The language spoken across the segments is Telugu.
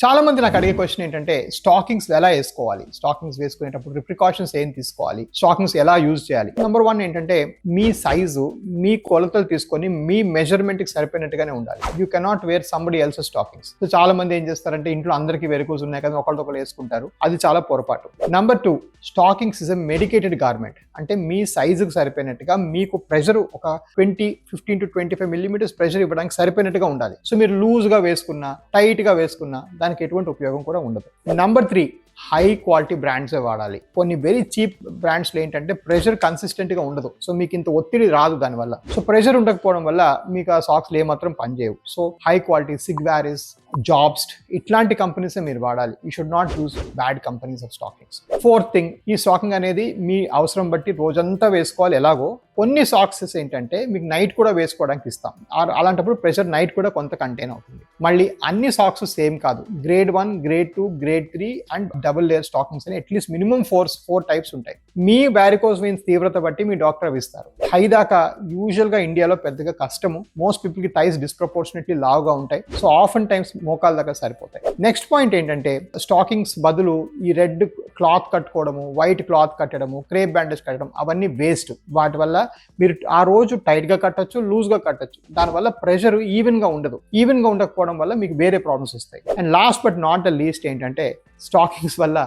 చాలా మంది నాకు అడిగే క్వశ్చన్ ఏంటంటే స్టాకింగ్స్ ఎలా వేసుకోవాలి, స్టాకింగ్స్ వేసుకునేటప్పుడు ప్రికాషన్స్ ఏం తీసుకోవాలి, స్టాకింగ్స్ ఎలా యూజ్ చేయాలి. నెంబర్ 1 ఏంటంటే మీ సైజు, మీ కొలతలు తీసుకొని మీ మెజర్మెంట్ కి సరిపోయినట్టుగానే ఉండాలి. You cannot wear somebody else stockings. So చాలా మంది ఏం చేస్తారంటే ఇంట్లో అందరికీ వెరికోస్ ఉన్నాయి కదా ఒకళ్ళు వేసుకుంటారు, అది చాలా పొరపాటు. Number 2, stockings is a medicated garment. అంటే మీ సైజుకు సరిపోయినట్టుగా మీకు ప్రెషర్ ఒక 15 to 25 మిల్లీమీటర్స్ ప్రెషర్ ఇవ్వడానికి సరిపోయినట్టుగా ఉండాలి. సో మీరు లూజ్ గా వేసుకున్నా, టైట్ గా వేసుకున్నా దానికి ఎటువంటి ఉపయోగం కూడా ఉండదు. నెంబర్ 3, హై క్వాలిటీ బ్రాండ్సే వాడాలి. కొన్ని వెరీ చీప్ బ్రాండ్స్లో ఏంటంటే ప్రెషర్ కన్సిస్టెంట్గా ఉండదు. సో మీకు ఇంత ఒత్తిడి రాదు దానివల్ల. సో ప్రెషర్ ఉండకపోవడం వల్ల మీకు ఆ సాక్స్లు ఏమాత్రం పనిచేయవు. సో హై క్వాలిటీ సిగ్వారిస్, జాబ్స్ట్ ఇట్లాంటి కంపెనీసే మీరు వాడాలి. You should not use bad companies of stockings. 4th thing, ఈ స్టాకింగ్ అనేది మీ అవసరం బట్టి రోజంతా వేసుకోవాలి. ఎలాగో కొన్ని సాక్సెస్ ఏంటంటే మీకు నైట్ కూడా వేసుకోవడానికి ఇస్తాం. అలాంటప్పుడు ప్రెషర్ నైట్ కూడా కొంత కంటైన్ అవుతుంది. మళ్ళీ అన్ని సాక్స్ సేమ్ కాదు. Grade 1, grade 2, grade 3 and double layer stockings అని అట్లీస్ట్ మినిమం 4 టైప్స్ ఉంటాయి. మీ వారికోస్ వెయిన్స్ తీవ్రత బట్టి మీ డాక్టర్ అవి ఇస్తారు. హై దాకా యూజువల్ గా ఇండియాలో పెద్దగా కష్టము. మోస్ట్ పీపుల్ కి థైస్ డిస్ప్రపోర్షనెట్లీ లావుగా ఉంటాయి. సో ఆఫెన్ టైమ్స్ మోకాల దగ్గర సరిపోతాయి. నెక్స్ట్ పాయింట్ ఏంటంటే స్టాకింగ్స్ బదులు ఈ రెడ్ క్లాత్ కట్టుకోవడము, వైట్ క్లాత్ కట్టడము, క్రేప్ బ్యాండేజ్ కట్టడం అవన్నీ వేస్ట్. వాటి వల్ల మీరు ఆ రోజు టైట్ గా కట్టచ్చు, లూజ్ గా కట్టచ్చు. దానివల్ల ప్రెషర్ ఈవెన్ గా ఉండదు. ఈవెన్ గా ఉండకపోవడం వల్ల మీకు వేరే ప్రాబ్లమ్స్ వస్తాయి. And last but not the least ఏంటంటే స్టాకింగ్స్ వల్ల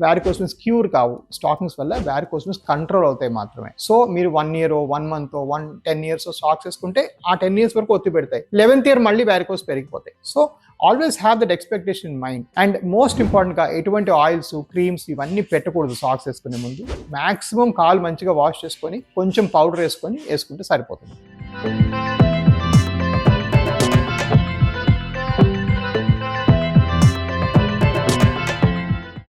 వారికోస్ వెయిన్స్ క్యూర్ కావు. స్టాకింగ్స్ వల్ల వారికోస్ వెయిన్స్ కంట్రోల్ అవుతాయి మాత్రమే. సో మీరు 1 year, 1 month, 10 years స్టాక్స్ వేసుకుంటే ఆ 10 years వరకు ఒత్తి పెడతాయి. 11th year మళ్ళీ వారికోస్ పెరిగిపోతాయి. So always have that expectation in mind. And most important గా ఎటువంటి ఆయిల్స్, క్రీమ్స్ ఇవన్నీ పెట్టకూడదు సాక్స్ వేసుకునే ముందు. మాక్సిమం కాలు మంచిగా వాష్ చేసుకొని కొంచెం పౌడర్ వేసుకుంటే సరిపోతుంది.